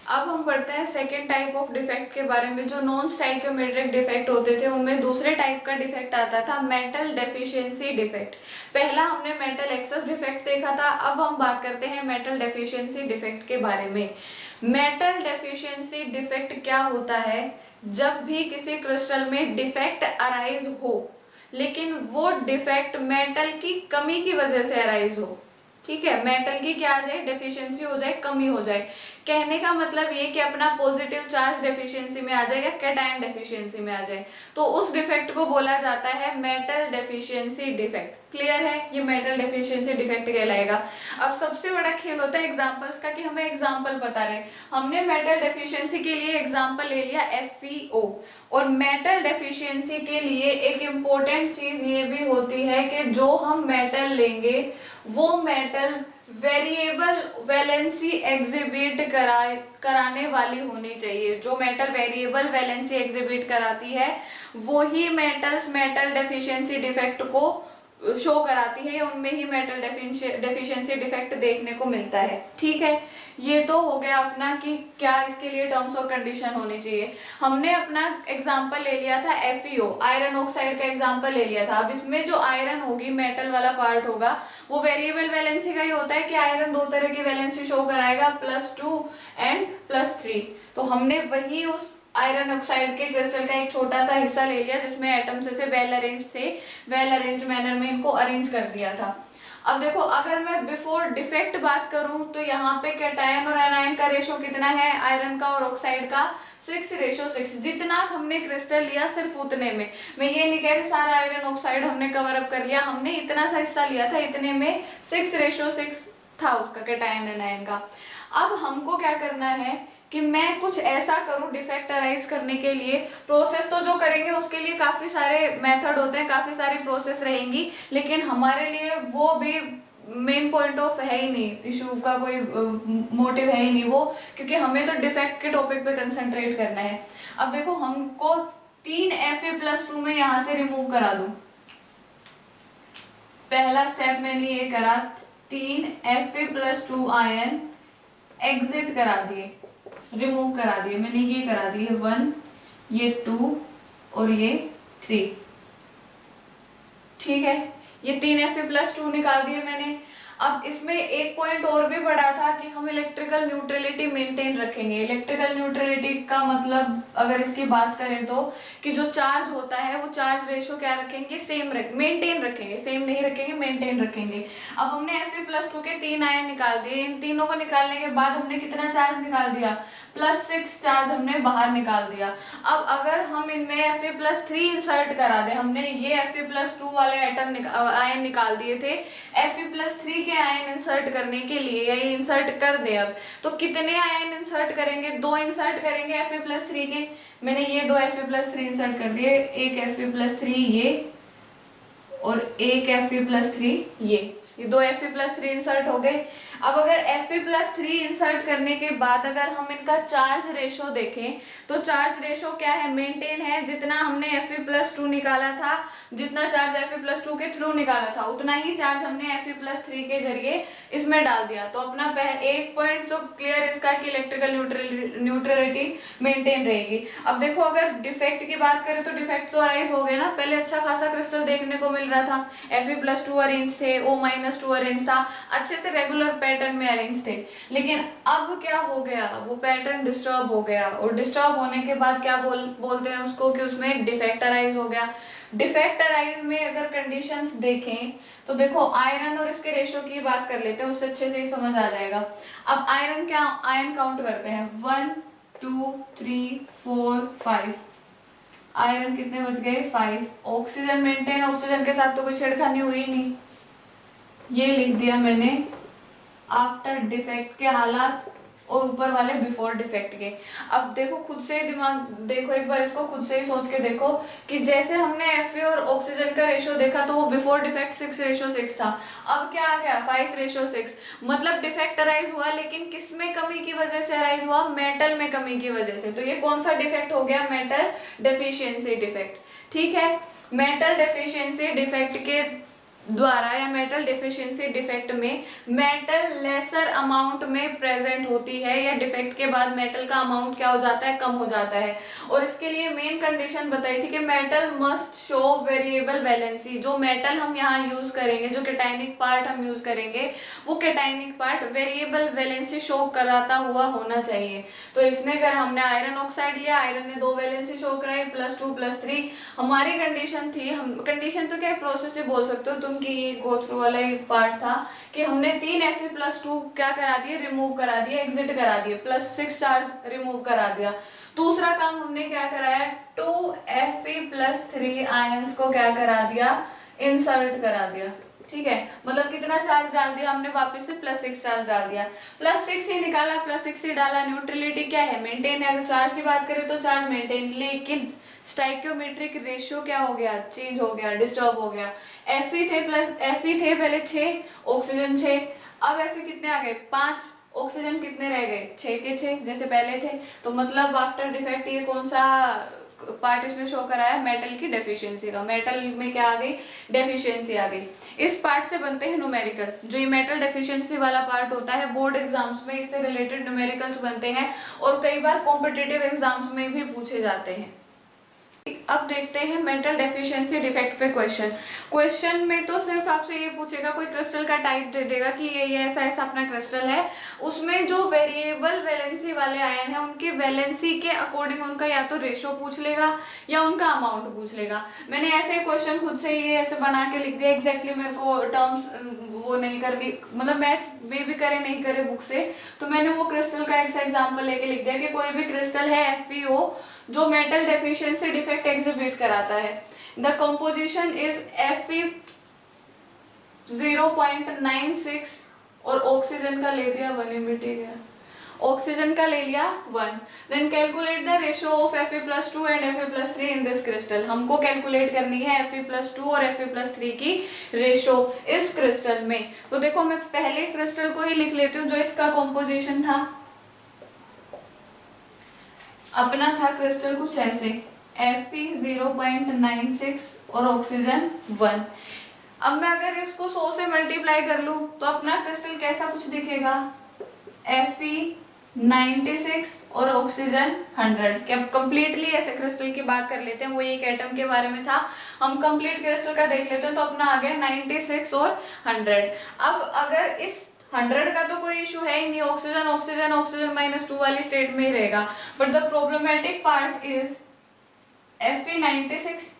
अब हम पढ़ते हैं सेकेंड टाइप ऑफ डिफेक्ट के बारे में। जो नॉन स्टाइकियोमेट्रिक डिफेक्ट होते थे उनमें दूसरे टाइप का डिफेक्ट आता था मेटल डेफिशिएंसी डिफेक्ट। पहला हमने मेटल एक्सेस डिफेक्ट देखा था, अब हम बात करते हैं मेटल डेफिशिएंसी डिफेक्ट के बारे में। मेटल डेफिशिएंसी डिफेक्ट क्या होता है? जब भी किसी क्रिस्टल में डिफेक्ट अराइज हो, लेकिन वो डिफेक्ट मेटल की कमी की वजह से अराइज हो। ठीक है, मेटल की क्या आ जाए, डेफिशिएंसी हो जाए, कमी हो जाए। कहने का मतलब ये कि अपना पॉजिटिव चार्ज डेफिशिएंसी में आ जाए या कैटायन डेफिशिएंसी में आ जाए, तो उस डिफेक्ट को बोला जाता है मेटल डेफिशिएंसी डिफेक्ट। क्लियर है? ये मेटल डेफिशिएंसी डिफेक्ट कहलाएगा। अब सबसे बड़ा खेल होता है एग्जांपल्स का, कि हमें एग्जांपल पता रहे। हमने मेटल डेफिशिएंसी के लिए एग्जांपल ले लिया FeO, और मेटल डेफिशिएंसी के लिए एक इम्पोर्टेंट चीज ये भी होती है कि जो हम मेटल लेंगे वो मेटल वेरिएबल वैलेंसी एग्जिबिट कराने वाली होनी चाहिए। जो मेटल वेरिएबल वैलेंसी एग्जिबिट कराती है वो ही मेटल्स मेटल डेफिशिएंसी डिफेक्ट को शो कराती है, या उनमें ही मेटल डेफिशिएंसी डिफेक्ट देखने को मिलता है। ठीक है, ये तो हो गया अपना कि क्या इसके लिए टर्म्स और कंडीशन होनी चाहिए। हमने अपना एग्जांपल ले लिया था FeO, आयरन ऑक्साइड का एग्जांपल ले लिया था। अब इसमें जो आयरन होगी, मेटल वाला पार्ट होगा, वो वेरिएबल वैलेंसी का ही होता है कि आयरन दो तरह की वैलेंसी शो कराएगा, +2 एंड +3। तो हमने वही उस आयरन ऑक्साइड के क्रिस्टल का एक छोटा सा हिस्सा ले लिया जिसमें एटम्स ऐसे वेल अरेंज्ड मैनर में इनको अरेंज कर दिया था। अब देखो, अगर मैं बिफोर डिफेक्ट बात करूं तो यहाँ पे कैटायन और एनायन का रेशो कितना है, आयरन का और ऑक्साइड का 6:6। जितना हमने क्रिस्टल लिया सिर्फ उतने में, मैं ये नहीं कह रही सारा आयरन ऑक्साइड हमने कवर अप कर लिया, हमने इतना सा हिस्सा लिया था, इतने में 6:6 था उसका, कैटायन एनायन का। अब हमको क्या करना है कि मैं कुछ ऐसा करूं डिफेक्ट अराइज करने के लिए। प्रोसेस तो जो करेंगे उसके लिए काफी सारे मेथड होते हैं, काफी सारी प्रोसेस रहेंगी, लेकिन हमारे लिए वो भी मेन पॉइंट ऑफ है ही नहीं, इशू का कोई मोटिव है ही नहीं वो, क्योंकि हमें तो डिफेक्ट के टॉपिक पे कंसंट्रेट करना है। अब देखो, हमको 3Fe+2 में यहां से रिमूव करा दूं। पहला स्टेप मैंने ये करा, 3Fe+2 आयन एग्जिट करा दिए, रिमूव करा दिए। मैंने ये करा दिए 1, ये 2 और ये 3। ठीक है, ये 3Fe+2 निकाल दिए मैंने। अब इसमें एक पॉइंट और भी बढ़ा था कि हम इलेक्ट्रिकल न्यूट्रलिटी मेंटेन रखेंगे। इलेक्ट्रिकल न्यूट्रलिटी का मतलब अगर इसकी बात करें तो कि जो चार्ज होता है वो चार्ज रेशो क्या रखेंगे, मेंटेन रखेंगे, सेम नहीं रखेंगे, मेंटेन रखेंगे। अब हमने Fe+2 के 3 आयन निकाल दिए। इन तीनों को निकालने के बाद हमने कितना चार्ज निकाल दिया, +6 चार्ज हमने बाहर निकाल दिया। अब अगर हम इनमें Fe+3 इंसर्ट करा दें, हमने ये Fe+2 वाले आयन निकाल दिए थे, Fe+3 के आयन इंसर्ट करने के लिए, या ये इंसर्ट कर दे, अब तो कितने आयन इंसर्ट करेंगे, 2 इंसर्ट करेंगे Fe+3 के। मैंने ये 2 Fe+3 इंसर्ट कर दिए, एक Fe+3 ये और एक Fe+3 ये 2 Fe+3 इंसर्ट हो गए। अब अगर Fe+3 इंसर्ट करने के बाद अगर हम इनका चार्ज रेशो देखें तो चार्ज रेशो क्या है, मेंटेन है। जितना हमने Fe+2 निकाला था, जितना चार्ज Fe+2 के थ्रू निकाला था, उतना ही चार्ज हमने Fe+3 के जरिए इसमें डाल दिया। तो अपना एक पॉइंट तो क्लियर इसका कि इलेक्ट्रिकल न्यूट्रलिटी मेंटेन रहेगी। अब देखो, अगर डिफेक्ट की बात करें तो डिफेक्ट तो अराइज हो गए ना। पहले अच्छा खासा क्रिस्टल देखने को मिल रहा था, Fe+2 अरेंज थे, O-2 अरेंज था, अच्छे से रेगुलर पैटर्न में अरेंज थे। लेकिन अब क्या हो गया, वो पैटर्न डिस्टर्ब हो गया, और डिस्टर्ब होने के बाद क्या बोलते हैं उसको कि उसमें डिफेक्ट अराइज हो गया। डिफेक्ट अराइज में अगर कंडीशंस देखें तो देखो, आयरन और इसके रेशो की बात कर लेते हैं, उससे अच्छे से ही समझ आ जाएगा। अब आयरन काउंट करते हैं, 1 2 3 4 5। आयरन कितने बच गए, 5। ऑक्सीजन मेंटेन, ऑक्सीजन के साथ तो कोई छेड़खानी हुई नहीं, ये लिख दिया मैंने आफ्टर डिफेक्ट के हालात, और ऊपर वाले बिफोर डिफेक्ट के। अब देखो, खुद से ही दिमाग देखो, एक बार इसको खुद से ही सोच के देखो कि जैसे हमने Fe और ऑक्सीजन का रेशो देखा तो वो बिफोर डिफेक्ट 6:6 था, अब क्या आ गया 5:6। मतलब डिफेक्ट अराइज हुआ, लेकिन किस में कमी की वजह से अराइज हुआ, मेटल में कमी की वजह से। तो ये कौन सा डिफेक्ट हो गया, मेटल डेफिशिएंसी डिफेक्ट। ठीक है, मेटल डेफिशिएंसी डिफेक्ट के द्वारा या मेटल डेफिशिएंसी डिफेक्ट में मेटल लेसर अमाउंट में प्रेजेंट होती है, या डिफेक्ट के बाद मेटल का अमाउंट क्या हो जाता है, कम हो जाता है। और इसके लिए मेन कंडीशन बताई थी कि metal must show variable valency. जो मेटल हम यहाँ यूज करेंगे, जो कैटायनिक पार्ट हम यूज करेंगे, वो cationic part variable valency show कराता हुआ होना चाहिए। तो इसमें अगर हमने आयरन ऑक्साइड लिया, आयरन ने 2 वैलेंसी शो कराई, +2 +3 हमारी कंडीशन थी। हम कंडीशन तो क्या प्रोसेस से बोल सकते हो तुम कि ये गो थ्रू वाला ही पार्ट था कि हमने 3 Fe+2 क्या करा दिए, रिमूव करा दिए, एग्जिट करा दिए, +6 चार्ज रिमूव करा दिया। दूसरा काम हमने क्या कराया, 2 Fe+3 आयंस को क्या करा दिया, इंसर्ट करा दिया। ठीक है, मतलब कितना चार्ज डाल दिया हमने, वापस से +6 चार्ज डाल दिया, +6 ही निकाला, +6 ही डाला। न्यूट्रलिटी क्या है, मेंटेन है। अगर चार्ज की बात करें तो चार्ज मेंटेन, लेकिन स्टाइकियोमेट्रिक रेशियो क्या हो गया, चेंज हो गया, डिस्टर्ब हो गया। Fe थे पहले 6, ऑक्सीजन 6, अब Fe कितने आ गए, 5, ऑक्सीजन कितने रह गए, 6 के 6 जैसे पहले थे। तो मतलब आफ्टर डिफेक्ट ये कौन सा पार्ट इसमें शो कराया, मेटल की डेफिशिएंसी का। मेटल में क्या आ गई, डेफिशिएंसी आ गई। इस पार्ट से बनते हैं न्यूमेरिकल। जो ये मेटल डेफिशिएंसी वाला पार्ट होता है, बोर्ड एग्जाम्स में इससे रिलेटेड न्यूमेरिकल्स बनते हैं और कई बार कॉम्पिटिटिव एग्जाम्स में भी पूछे जाते हैं। अब देखते हैं मेटल डेफिशिएंसी डिफेक्ट पे क्वेश्चन में तो सिर्फ आपसे ये पूछेगा, कोई क्रिस्टल का टाइप दे देगा कि ये ऐसा ऐसा अपना क्रिस्टल है, उसमें जो वेरिएबल वैलेंसी वाले आयन है उनकी वैलेंसी के अकॉर्डिंग उनका या तो रेशो पूछ लेगा या उनका अमाउंट पूछ लेगा। मैंने ऐसे क्वेश्चन खुद से ये ऐसे बना के लिख दिया, एग्जैक्टली मेरे को टर्म्स वो नहीं कर ली, मतलब मैथ्स में भी करे नहीं करे बुक से, तो मैंने वो क्रिस्टल का एक एग्जाम्पल लेके लिख दिया कि कोई भी क्रिस्टल है FeO जो मेटल डेफिशिएंसी डिफेक्ट एग्जिबिट कराता है। द कंपोजिशन इज Fe 0.96 और ऑक्सीजन का ले दिया 1, मिटी गया, ऑक्सीजन का ले लिया 1। Then calculate the ratio of Fe+2 and Fe+3 in this crystal. हमको कैलकुलेट करनी है Fe+2 और Fe+3 की रेशियो इस क्रिस्टल में। तो देखो मैं पहले क्रिस्टल को ही लिख लेती हूँ जो इसका कॉम्पोजिशन था। अपना था क्रिस्टल कुछ ऐसे, Fe 0.96 और ऑक्सीजन 1। अब मैं अगर इसको 100 से मल्टीप्लाई कर लूं तो अपना क्रिस्टल कैसा कुछ दिखेगा, Fe 96 और ऑक्सीजन 100। क्या कंप्लीटली ऐसे क्रिस्टल की बात कर लेते हैं, वो एक एटम के बारे में था, हम कंप्लीट क्रिस्टल का देख लेते हैं। तो अपना आ गया 96 और 100। अब अगर इस 100 का तो कोई इशू है ही नहीं, ऑक्सीजन ऑक्सीजन ऑक्सीजन -2 वाली स्टेट में ही रहेगा। But the problematic part is Fe 96।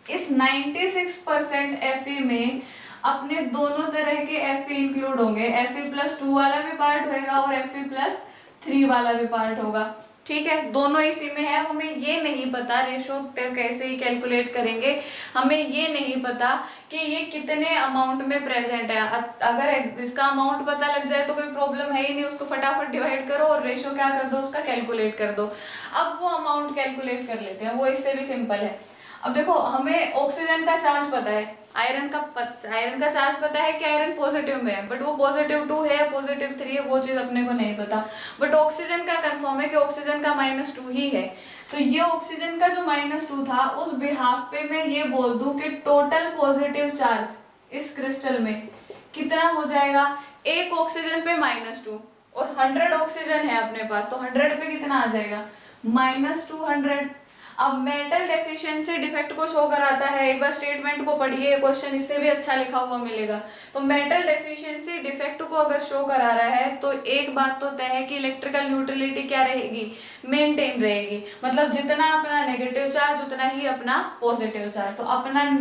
इस 96% Fe में अपने दोनों तरह के Fe इंक्लूड होंगे, Fe+2 वाला भी पार्ट होगा और Fe+3 वाला भी पार्ट होगा। ठीक है, दोनों इसी में है। हमें ये नहीं पता रेशो कैसे ही कैलकुलेट करेंगे, हमें ये नहीं पता कि ये कितने अमाउंट में प्रेजेंट है। अगर इसका अमाउंट पता लग जाए तो कोई प्रॉब्लम है ही नहीं, उसको फटाफट डिवाइड करो और रेशो क्या कर दो, उसका कैलकुलेट कर दो। अब वो अमाउंट कैलकुलेट कर लेते हैं, वो इससे भी सिंपल है। अब देखो हमें ऑक्सीजन का चार्ज पता है, आयरन का चार्ज पता है कि आयरन पॉजिटिव में है, बट वो +2 है, +3 है, वो चीज अपने को नहीं पता। बट ऑक्सीजन का कंफर्म है कि ऑक्सीजन का -2 ही है। तो ये ऑक्सीजन का जो -2 था, उस बिहाफ पे मैं ये बोल दूं कि टोटल पॉजिटिव चार्ज इस क्रिस्टल में कितना हो जाएगा, एक ऑक्सीजन पे -2 और 100 ऑक्सीजन है अपने पास, तो 100 पे कितना आ जाएगा, -200। अब मेटल डेफिशिएंसी डिफेक्ट को शो कराता है, एक बार स्टेटमेंट को पढ़िए, क्वेश्चन इससे भी अच्छा लिखा हुआ मिलेगा। तो मेटल डेफिशिएंसी डिफेक्ट को अगर शो करा रहा है तो एक बात तो तय है कि इलेक्ट्रिकल न्यूट्रलिटी क्या रहेगी, मेंटेन रहेगी। मतलब जितना अपना नेगेटिव चार्ज उतना ही अपना पॉजिटिव चार्ज। तो अपना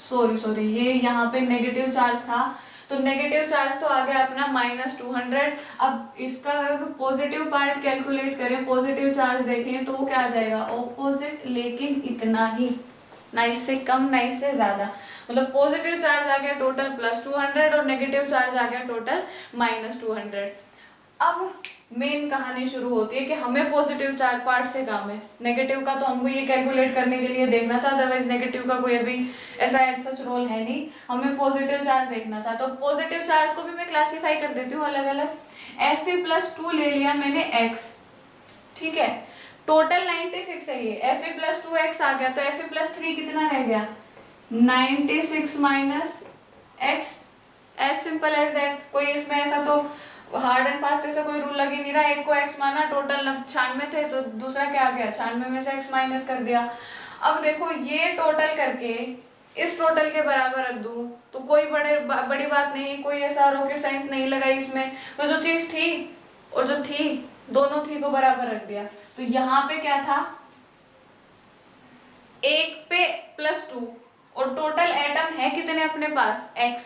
सॉरी ये यहाँ पे नेगेटिव चार्ज था, तो नेगेटिव चार्ज तो आ गया अपना -200। अब इसका पॉजिटिव पार्ट कैलकुलेट करें, पॉजिटिव चार्ज देखें तो वो क्या आ जाएगा, ऑपोजिट, लेकिन इतना ही, ना इससे कम ना इससे ज्यादा। मतलब पॉजिटिव चार्ज आ गया टोटल +200 और नेगेटिव चार्ज आ गया टोटल -200। अब मेन कहानी शुरू होती है कि हमें पॉजिटिव चार्ज पार्ट से काम है, नेगेटिव का तो हमको ये कैलकुलेट करने के लिए देखना था, अदरवाइज नेगेटिव का कोई अभी ऐसा सच रोल है नहीं, हमें पॉजिटिव चार्ज देखना था। तो पॉजिटिव चार्ज को भी मैं क्लासिफाई कर देती हूँ अलग अलग। Fe+2 ले लिया मैंने x, ठीक है, टोटल 96 है ये, Fe+2 x आ गया, तो Fe+3 कितना रह गया, 96 minus x, as simple as that. कोई इसमें ऐसा तो हार्ड एंड फास्ट ऐसा कोई रूल लग ही नहीं रहा। एक को एक्स माना, टोटल 96 थे तो दूसरा क्या आ गया, 96 में से एक्स माइनस कर दिया। अब देखो ये टोटल करके इस टोटल के बराबर रख दूं तो कोई बड़ी बात नहीं, कोई ऐसा रॉकेट साइंस नहीं लगाई इसमें। तो जो चीज थी और जो थी दोनों थी को बराबर रख दिया। तो यहाँ पे क्या था, एक पे +2 और टोटल एटम है कितने अपने पास, x।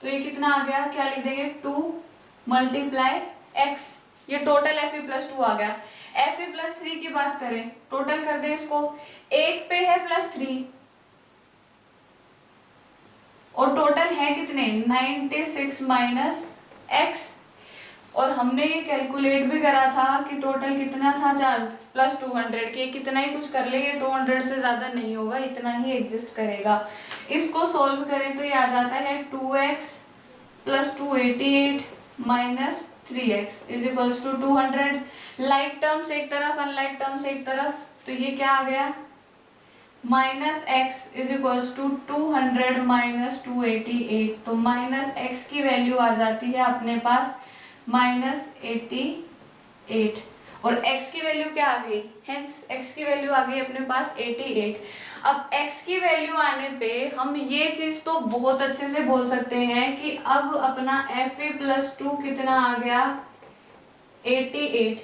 तो ये कितना आ गया, क्या लिख देंगे, 2 मल्टीप्लाई x। ये टोटल Fe+2 आ गया। Fe+3 की बात करें, टोटल कर दे इसको, एक पे है +3 और टोटल है कितने, 96 माइनस x। और हमने ये कैलकुलेट भी करा था कि टोटल कितना था चार्ज, +200 के। कितना ही कुछ कर ले, ये 200 से ज्यादा नहीं होगा, इतना ही एग्जिस्ट करेगा। इसको सोल्व करें तो ये आ जाता है 2x + 288 minus 3x is equals to 200। Like terms एक तरफ, अनलाइक टर्म्स एक तरफ, तो ये क्या आ गया, minus x is equals to 200 minus 288। तो माइनस एक्स की वैल्यू आ जाती है अपने पास -88 और x की वैल्यू क्या आ गई, हेंस x की वैल्यू आ गई अपने पास 88। अब x की वैल्यू आने पे हम ये चीज तो बहुत अच्छे से बोल सकते हैं कि अब अपना Fe+2 कितना आ गया, 88।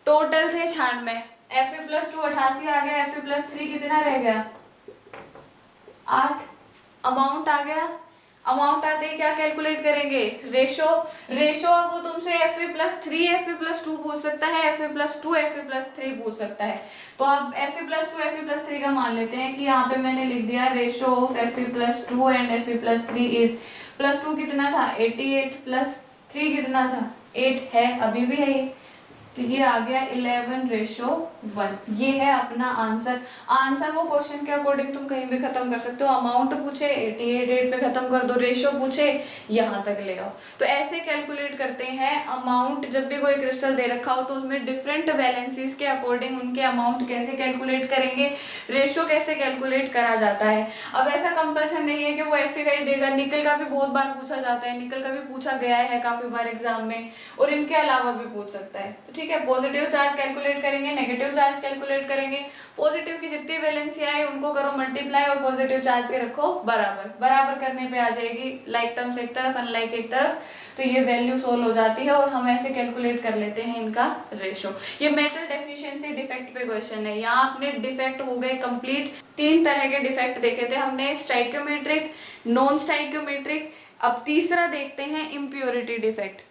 टोटल थे 96, Fe+2 88 आ गया, Fe+3 कितना रह गया, 8। अमाउंट आ गया। अमाउंट आते ही क्या कैलकुलेट करेंगे, रेशो। अब वो तुमसे Fe+3 Fe+2 पूछ सकता है, Fe+2 Fe+3 पूछ सकता है। तो अब Fe+2 Fe+3 का मान लेते हैं कि यहाँ पे मैंने लिख दिया ratio of Fe+2 and Fe+3 is, +2 कितना था 88 +3 कितना था 8 है, अभी भी है ये। तो ये आ गया 11:1। ये है अपना आंसर। आंसर वो क्वेश्चन के अकॉर्डिंग तुम कहीं भी खत्म कर सकते हो। अमाउंट पूछे 88 पे खत्म कर दो, रेशियो पूछे यहाँ तक ले आओ। तो ऐसे कैलकुलेट करते हैं अमाउंट। जब भी कोई क्रिस्टल दे रखा हो तो उसमें डिफरेंट वैलेंसीज के अकॉर्डिंग उनके अमाउंट कैसे कैलकुलेट करेंगे, रेशियो कैसे कैलकुलेट करा जाता है। अब ऐसा कंपल्शन नहीं है कि वो Fe का ही देगा, निकल का भी बहुत बार पूछा जाता है, निकल का भी पूछा गया है काफी बार एग्जाम में, और इनके अलावा भी पूछ सकता है। तो ठीक है, पॉजिटिव चार्ज कैलकुलेट करेंगे, नेगेटिव चार्ज कैलकुलेट करेंगे। पॉजिटिव की जितनी वैलेंसी आए उनको करो मल्टीप्लाई और पॉजिटिव चार्ज के रखो बराबर। बराबर करने पे आ जाएगी लाइक टर्म्स एक तरफ, अनलाइक एक तरफ, तो ये वैल्यू सोल्व हो जाती है और हम ऐसे कैलकुलेट कर लेते हैं इनका रेशो। ये मेटल डेफिशिएंसी डिफेक्ट पे क्वेश्चन है। यहाँ अपने डिफेक्ट हो गए कंप्लीट। 3 तरह के डिफेक्ट देखे थे हमने, स्टाइक्योमेट्रिक, नॉन स्टाइक्योमेट्रिक। अब तीसरा देखते हैं इम्प्योरिटी डिफेक्ट।